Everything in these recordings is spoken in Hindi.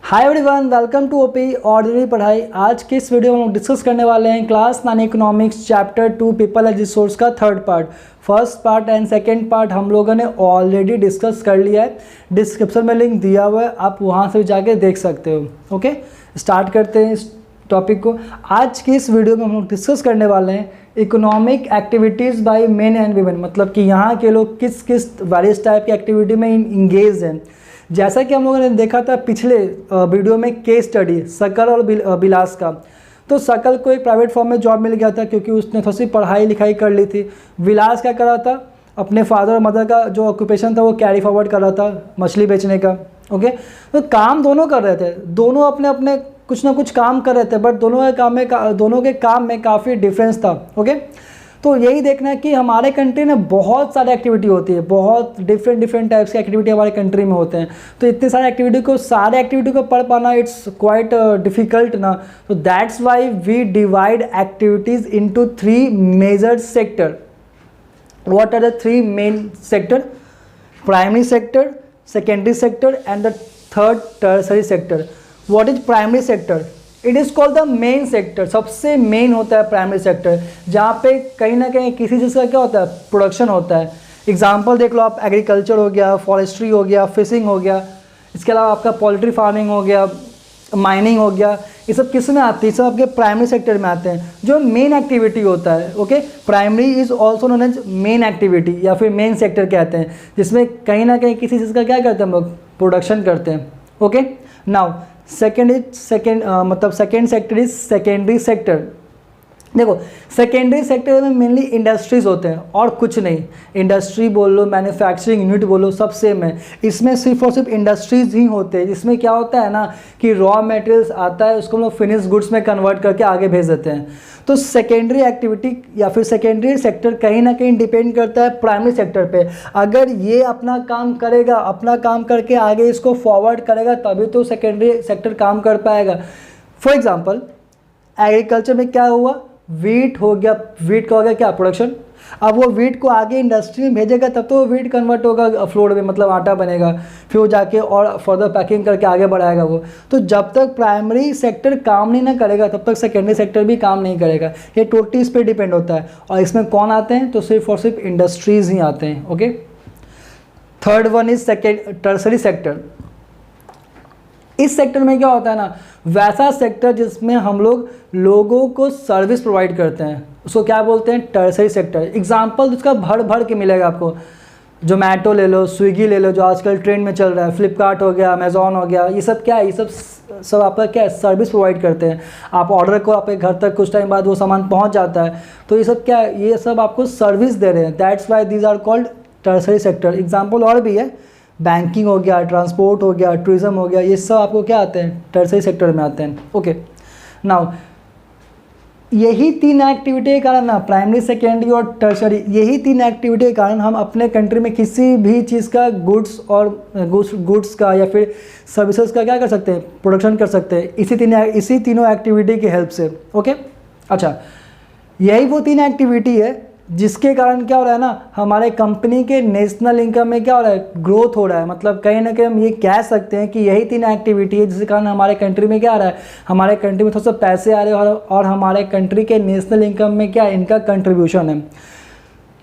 Hi everyone, welcome to OP ordinary पढ़ाई। आज के इस वीडियो में हम डिस्कस करने वाले हैं class 9 economics chapter 2 people as resource का third part. First part and second part हम लोगों ने ऑलरेडी डिस्कस कर लिया है। डिस्क्रिप्शन में लिंक दिया हुआ है, आप वहां से जाके देख सकते हो। ओके, स्टार्ट करते हैं इस टॉपिक को। आज की इस वीडियो में हम लोग डिस्कस करने वाले हैं economic activities by men and women, मतलब कि यहाँ के लोग किस किस वेरियस टाइप की एक्टिविटी में इंगेज हैं। जैसा कि हम लोगों ने देखा था पिछले वीडियो में केस स्टडी सकल और बिलास का, तो सकल को एक प्राइवेट फॉर्म में जॉब मिल गया था क्योंकि उसने थोड़ी सी पढ़ाई लिखाई कर ली थी। विलास क्या कर रहा था, अपने फादर और मदर का जो ऑक्यूपेशन था वो कैरी फॉरवर्ड कर रहा था, मछली बेचने का। ओके, तो काम दोनों कर रहे थे, दोनों अपने अपने कुछ ना कुछ काम कर रहे थे, बट दोनों के काम में काफ़ी डिफरेंस था। ओके, तो यही देखना है कि हमारे कंट्री में बहुत सारी एक्टिविटी होती है, बहुत डिफरेंट टाइप्स की एक्टिविटी हमारे कंट्री में होते हैं। तो इतने सारे एक्टिविटी को पढ़ पाना इट्स क्वाइट डिफिकल्ट ना। तो that's why we divide activities into 3 major sector. What are the 3 main sector? Primary sector, secondary sector and the third tertiary sector. What is primary sector? It is called the main sector. सबसे मेन होता है प्राइमरी सेक्टर, जहाँ पे कहीं ना कहीं किसी चीज़ का क्या होता है, प्रोडक्शन होता है। एग्जाम्पल देख लो आप, एग्रीकल्चर हो गया, फॉरेस्ट्री हो गया, फिशिंग हो गया, इसके अलावा आपका पोल्ट्री फार्मिंग हो गया, माइनिंग हो गया। ये सब किस में आती है? सब आपके प्राइमरी सेक्टर में आते हैं, जो मेन एक्टिविटी होता है। Okay, primary is also known as main activity या फिर मेन सेक्टर कहते हैं, जिसमें कहीं ना कहीं किसी चीज़ का क्या करते हैं हम लोग, प्रोडक्शन करते हैं। Okay, now second sector is secondary sector. देखो, सेकेंडरी सेक्टर में मेनली इंडस्ट्रीज होते हैं और कुछ नहीं। इंडस्ट्री बोल लो, मैन्युफैक्चरिंग यूनिट बोलो, सब सेम है। इसमें सिर्फ और सिर्फ इंडस्ट्रीज ही होते हैं, जिसमें क्या होता है ना कि रॉ मटेरियल्स आता है, उसको हम लोग फिनिश गुड्स में कन्वर्ट करके आगे भेज देते हैं। तो सेकेंडरी एक्टिविटी या फिर सेकेंडरी सेक्टर कहीं ना कहीं डिपेंड करता है प्राइमरी सेक्टर पे। अगर ये अपना काम करेगा, अपना काम करके आगे इसको फॉरवर्ड करेगा, तभी तो सेकेंडरी सेक्टर काम कर पाएगा। फॉर एग्जांपल, एग्रीकल्चर में क्या हुआ, वीट हो गया, वीट का हो गया क्या, प्रोडक्शन। अब वो वीट को आगे इंडस्ट्री में भेजेगा, तब तो वो वीट कन्वर्ट होगा फ्लोर में, मतलब आटा बनेगा, फिर वो जाके और फर्दर पैकिंग करके आगे बढ़ाएगा वो। तो जब तक प्राइमरी सेक्टर काम नहीं ना करेगा, तब तक सेकेंडरी सेक्टर भी काम नहीं करेगा। ये टोटली इस पर डिपेंड होता है। और इसमें कौन आते हैं, तो सिर्फ और सिर्फ इंडस्ट्रीज ही आते हैं। Okay, third one is tertiary sector. इस सेक्टर में क्या होता है ना, वैसा सेक्टर जिसमें हम लोगों को सर्विस प्रोवाइड करते हैं, उसको क्या बोलते हैं, टर्सरी सेक्टर। एग्जाम्पल उसका भर के मिलेगा आपको। जोमेटो ले लो, स्विगी ले लो, जो आजकल ट्रेंड में चल रहा है, फ्लिपकार्ट हो गया, अमेजोन हो गया, ये सब क्या है, ये सब आपका क्या है, सर्विस प्रोवाइड करते हैं। आप ऑर्डर को आपके घर तक कुछ टाइम बाद वो सामान पहुंच जाता है, तो ये सब क्या है, ये सब आपको सर्विस दे रहे हैं। That's why these are called tertiary sector. Example और भी है, बैंकिंग हो गया, ट्रांसपोर्ट हो गया, टूरिज्म हो गया, ये सब आपको क्या आते हैं, टर्सरी सेक्टर में आते हैं। ओके, नाउ यही 3 एक्टिविटी के कारण ना, प्राइमरी, सेकेंडरी और टर्सरी, यही 3 एक्टिविटी के कारण हम अपने कंट्री में किसी भी चीज़ का गुड्स का या फिर सर्विसेज का क्या कर सकते हैं, प्रोडक्शन कर सकते हैं, इसी तीनों एक्टिविटी की हेल्प से। ओके, अच्छा, यही वो 3 एक्टिविटी है जिसके कारण क्या हो रहा है ना, हमारे कंपनी के नेशनल इनकम में क्या हो रहा है, ग्रोथ हो रहा है। मतलब कहीं ना कहीं हम ये कह सकते हैं कि यही 3 एक्टिविटी है जिसके कारण हमारे कंट्री में क्या आ रहा है, हमारे कंट्री में थोड़ा सा पैसे आ रहे हैं और हमारे कंट्री के नेशनल इनकम में क्या इनका कंट्रीब्यूशन है।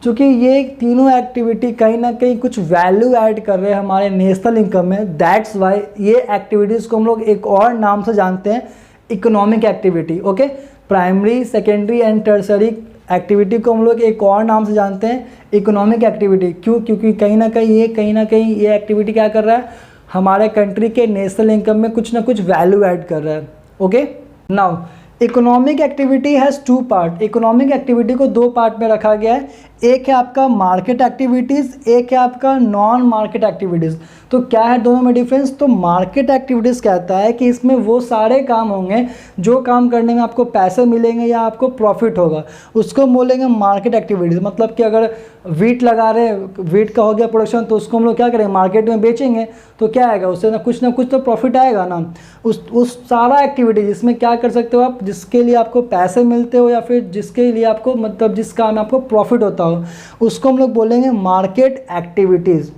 चूँकि ये तीनों एक्टिविटी कहीं ना कहीं कुछ वैल्यू ऐड कर रहे हैं हमारे नेशनल इनकम में। दैट्स वाई ये एक्टिविटीज़ को हम लोग एक और नाम से जानते हैं, economic activity. Okay, primary, secondary and tertiary activity को हम लोग एक और नाम से जानते हैं, इकोनॉमिक एक्टिविटी। क्यों? क्योंकि कहीं ना कहीं ये एक्टिविटी क्या कर रहा है, हमारे कंट्री के नेशनल इनकम में कुछ ना कुछ वैल्यू ऐड कर रहा है। Okay, now economic activity has 2 part. Economic activity को 2 पार्ट में रखा गया है। एक है आपका मार्केट एक्टिविटीज़, एक है आपका नॉन मार्केट एक्टिविटीज़। तो क्या है दोनों में डिफरेंस? तो मार्केट एक्टिविटीज़ कहता है कि इसमें वो सारे काम होंगे जो काम करने में आपको पैसे मिलेंगे या आपको प्रॉफिट होगा, उसको बोलेंगे मार्केट एक्टिविटीज़। मतलब कि अगर वीट लगा रहे हैं, वीट का हो गया प्रोडक्शन, तो उसको हम लोग क्या करेंगे, मार्केट में बेचेंगे, तो क्या आएगा, उससे ना कुछ तो प्रॉफिट आएगा ना। उस सारा एक्टिविटी जिसमें क्या कर सकते हो आप, जिसके लिए आपको पैसे मिलते हो या फिर जिसके लिए आपको मतलब जिस काम में आपको प्रॉफिट होता हो, उसको हम लोग बोलेंगे market activities.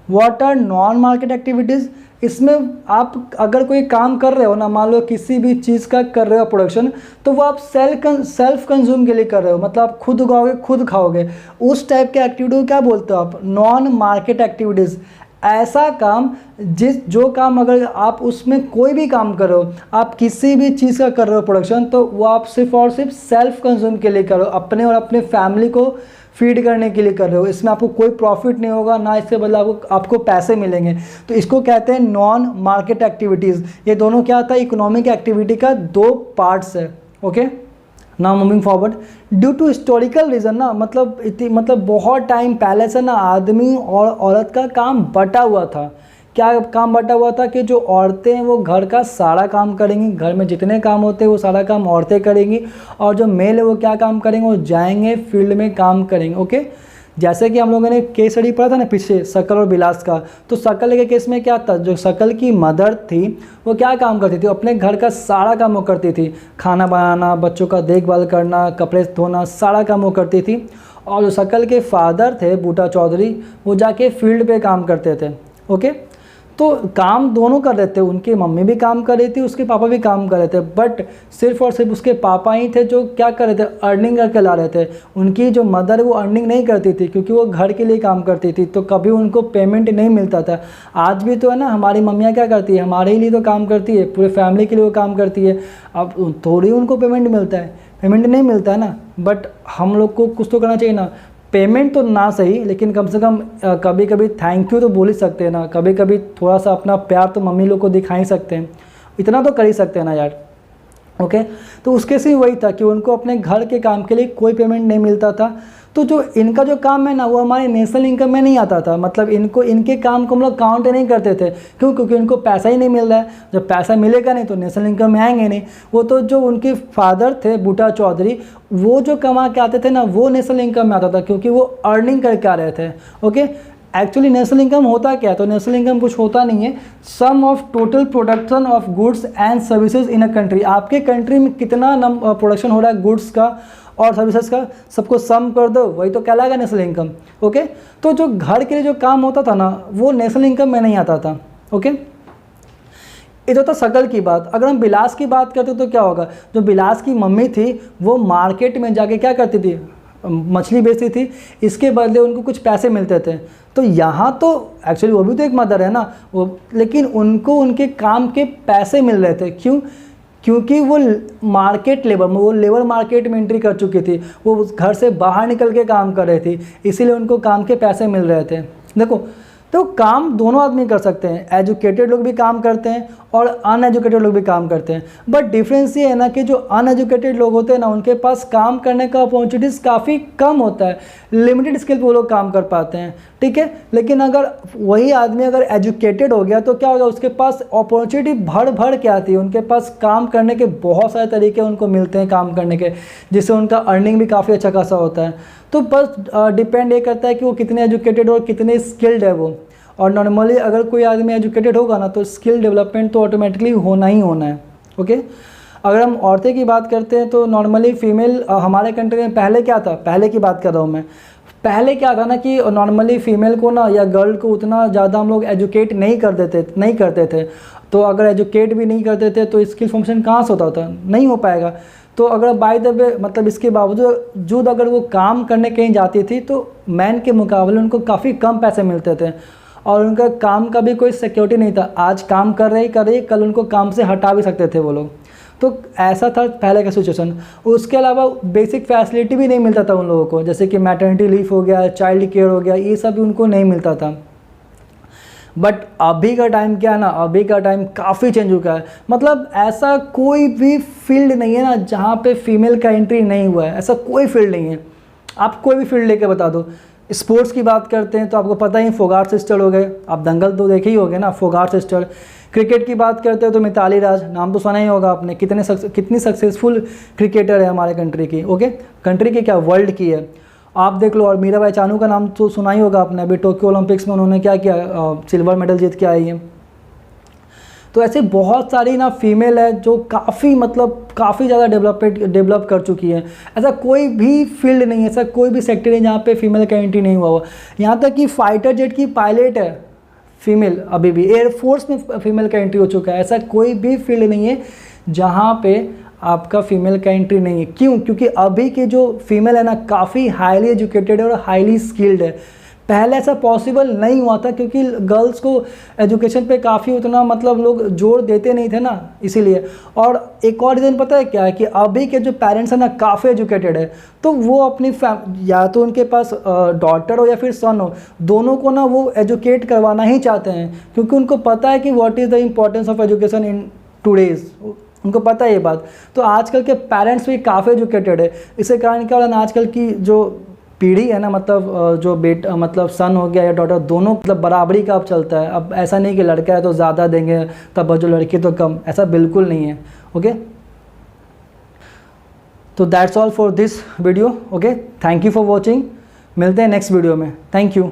What are non market activities? इसमें आप अगर कोई काम कर रहे हो ना, मान लो किसी भी चीज़ का कर रहे हो प्रोडक्शन, तो वो आप सेल्फ कंज्यूम के लिए कर रहे हो, मतलब आप खुद उगाओगे खुद खाओगे, उस टाइप के एक्टिविटी को क्या बोलते हो आप? Non market activities. ऐसा काम जो काम अगर आप उसमें कोई भी काम कर रहे हो, आप किसी भी चीज़ का कर रहे हो प्रोडक्शन, तो वो आप सिर्फ और सिर्फ सेल्फ कंज्यूम के लिए कर रहे हो, अपने और अपने फैमिली को फीड करने के लिए कर रहे हो। इसमें आपको कोई प्रॉफिट नहीं होगा, ना इसके बदले आपको पैसे मिलेंगे। तो इसको कहते हैं नॉन मार्केट एक्टिविटीज़। ये दोनों क्या होता है? इकोनॉमिक एक्टिविटी का दो पार्ट्स है। Okay, now moving forward, due to historical reason ना, मतलब बहुत टाइम पहले से ना आदमी और औरत का काम बटा हुआ था। क्या काम बटा हुआ था? कि जो औरतें हैं वो घर का सारा काम करेंगी, घर में जितने काम होते हैं वो सारा काम औरतें करेंगी, और जो मेल है वो क्या काम करेंगे? वो जाएंगे फील्ड में काम करेंगे। ओके, जैसे कि हम लोगों ने केस स्टडी पढ़ा था ना पीछे, शकल और बिलास का, तो शकल के केस में क्या था? जो शकल की मदर थी वो क्या काम करती थी? अपने घर का सारा काम वो करती थी, खाना बनाना, बच्चों का देखभाल करना, कपड़े धोना, सारा काम वो करती थी। और जो शकल के फादर थे बूटा चौधरी, वो जाके फील्ड पे काम करते थे। ओके, तो काम दोनों कर रहे थे, उनकी मम्मी भी काम कर रही थी, उसके पापा भी काम कर रहे थे, बट सिर्फ और सिर्फ उसके पापा ही थे जो क्या कर रहे थे? अर्निंग करके ला रहे थे। उनकी जो मदर है वो अर्निंग नहीं करती थी, क्योंकि वो घर के लिए काम करती थी, तो कभी उनको पेमेंट नहीं मिलता था। आज भी तो है ना, हमारी मम्मियाँ क्या करती है? हमारे ही लिए तो काम करती है, पूरे फैमिली के लिए वो काम करती है। अब थोड़ी उनको पेमेंट मिलता है? पेमेंट नहीं मिलता है ना, बट हम लोग को कुछ तो करना चाहिए ना। पेमेंट तो ना सही, लेकिन कम से कम कभी कभी थैंक यू तो बोल ही सकते हैं ना, कभी कभी थोड़ा सा अपना प्यार तो मम्मी लोग को दिखा ही सकते हैं, इतना तो कर ही सकते हैं ना यार। ओके, तो उसके से वही था कि उनको अपने घर के काम के लिए कोई पेमेंट नहीं मिलता था। तो जो इनका जो काम है ना, वो हमारे नेशनल इनकम में नहीं आता था, मतलब इनके काम को हम लोग काउंट नहीं करते थे। क्यों? क्योंकि इनको पैसा ही नहीं मिल रहा है। जब पैसा मिलेगा नहीं तो नेशनल इनकम में आएंगे नहीं। वो तो जो उनके फादर थे बूटा चौधरी, वो जो कमा के आते थे ना, वो नेशनल इनकम में आता था, क्योंकि वो अर्निंग करके आ रहे थे। ओके, एक्चुअली नेशनल इनकम होता क्या है? तो नेशनल इनकम कुछ होता नहीं है, sum of total production of goods and services in a country. आपके कंट्री में कितना प्रोडक्शन हो रहा है गुड्स का और सर्विसेज का, सबको सम कर दो, वही तो कहलाएगा नेशनल इनकम। ओके, तो जो घर के लिए जो काम होता था ना, वो नेशनल इनकम में नहीं आता था। ओके, ये तो था शकल की बात। अगर हम बिलास की बात करते तो क्या होगा? जो बिलास की मम्मी थी वो मार्केट में जाके क्या करती थी? मछली बेचती थी, इसके बदले उनको कुछ पैसे मिलते थे। तो यहाँ तो एक्चुअली वो भी तो एक मदर है ना, वो, लेकिन उनको उनके काम के पैसे मिल रहे थे। क्यों? क्योंकि वो मार्केट लेबर, वो लेबर मार्केट में एंट्री कर चुकी थी, वो घर से बाहर निकल के काम कर रही थी, इसीलिए उनको काम के पैसे मिल रहे थे। देखो, तो काम दोनों आदमी कर सकते हैं, एजुकेटेड लोग भी काम करते हैं और अनएजुकेटेड लोग भी काम करते हैं। बट डिफरेंस ये है ना कि जो अनएजुकेटेड लोग होते हैं ना, उनके पास काम करने का अपॉर्चुनिटीज़ काफ़ी कम होता है, लिमिटेड स्किल पे वो लोग काम कर पाते हैं। ठीक है, लेकिन अगर वही आदमी अगर एजुकेटेड हो गया तो क्या होगा? उसके पास अपॉर्चुनिटी भर के आती है, उनके पास काम करने के बहुत सारे तरीके उनको मिलते हैं काम करने के, जिससे उनका अर्निंग भी काफ़ी अच्छा खासा होता है। तो बस डिपेंड ये करता है कि वो कितने एजुकेटेड और कितने स्किल्ड है वो। और नॉर्मली अगर कोई आदमी एजुकेटेड होगा ना, तो स्किल डेवलपमेंट तो ऑटोमेटिकली होना ही होना है। ओके, अगर हम औरतें की बात करते हैं तो नॉर्मली फीमेल हमारे कंट्री में पहले क्या था, पहले की बात कर रहा हूँ मैं, पहले क्या था ना कि नॉर्मली फ़ीमेल को ना या गर्ल को उतना ज़्यादा हम लोग एजुकेट नहीं करते थे। तो अगर एजुकेट भी नहीं करते थे तो स्किल फंक्शन कहाँ से होता था? नहीं हो पाएगा। तो अगर बाय द वे मतलब इसके बावजूद अगर वो काम करने कहीं जाती थी तो मैन के मुकाबले उनको काफ़ी कम पैसे मिलते थे और उनका काम का भी कोई सिक्योरिटी नहीं था। आज काम कर रही कल उनको काम से हटा भी सकते थे वो लोग। तो ऐसा था पहले का सिचुएशन। उसके अलावा बेसिक फैसिलिटी भी नहीं मिलता था उन लोगों को, जैसे कि मैटरनिटी लीव हो गया, चाइल्ड केयर हो गया, ये सब भी उनको नहीं मिलता था। बट अभी का टाइम क्या है ना, अभी का टाइम काफ़ी चेंज हो गया है। मतलब ऐसा कोई भी फील्ड नहीं है ना जहाँ पे फीमेल का एंट्री नहीं हुआ है, ऐसा कोई फील्ड नहीं है। आप कोई भी फील्ड लेके बता दो। स्पोर्ट्स की बात करते हैं तो आपको पता ही फोगाट सिस्टर हो गए, आप दंगल तो देखे ही होंगे ना, फोगाट सिस्टर। क्रिकेट की बात करते हैं तो मिताली राज, नाम तो सुना ही होगा आपने, कितनी सक्सेसफुल क्रिकेटर है हमारे कंट्री की। ओके, कंट्री की क्या, वर्ल्ड की है, आप देख लो। और मीराबाई चानू का नाम तो सुना ही होगा आपने, अभी टोक्यो ओलंपिक्स में उन्होंने क्या किया, सिल्वर मेडल जीत के आई है। तो ऐसे बहुत सारी ना फीमेल है जो काफ़ी ज़्यादा डेवलप कर चुकी है। ऐसा कोई भी फील्ड नहीं है, ऐसा कोई भी सेक्टर है जहाँ पे फीमेल का एंट्री नहीं हुआ हुआ। यहाँ तक कि फाइटर जेट की पायलट है, फीमेल अभी भी एयरफोर्स में फीमेल का एंट्री हो चुका है। ऐसा कोई भी फील्ड नहीं है जहाँ पे आपका फीमेल का एंट्री नहीं है। क्यों? क्योंकि अभी के जो फीमेल है ना काफ़ी हाईली एजुकेटेड है और हाईली स्किल्ड है। पहले ऐसा पॉसिबल नहीं हुआ था क्योंकि गर्ल्स को एजुकेशन पे काफ़ी उतना मतलब लोग जोर देते नहीं थे ना, इसीलिए। और एक और रीज़न पता है क्या है कि अभी के जो पेरेंट्स हैं ना काफ़ी एजुकेटेड है, तो वो अपनी या तो उनके पास डॉटर हो या फिर सन हो, दोनों को ना वो एजुकेट करवाना ही चाहते हैं, क्योंकि उनको पता है कि what is the importance of education in today's, उनको पता है ये बात। तो आजकल के पेरेंट्स भी काफ़ी एजुकेटेड है। इसके कारण क्या हो रहा है, आजकल की जो पीढ़ी है ना, मतलब जो बेटा मतलब सन हो गया या डॉटर, दोनों मतलब बराबरी का अब चलता है। अब ऐसा नहीं कि लड़का है तो ज़्यादा देंगे तब जो लड़की तो कम, ऐसा बिल्कुल नहीं है। ओके, तो that's all for this video. Okay, thank you for watching. मिलते हैं नेक्स्ट वीडियो में। Thank you.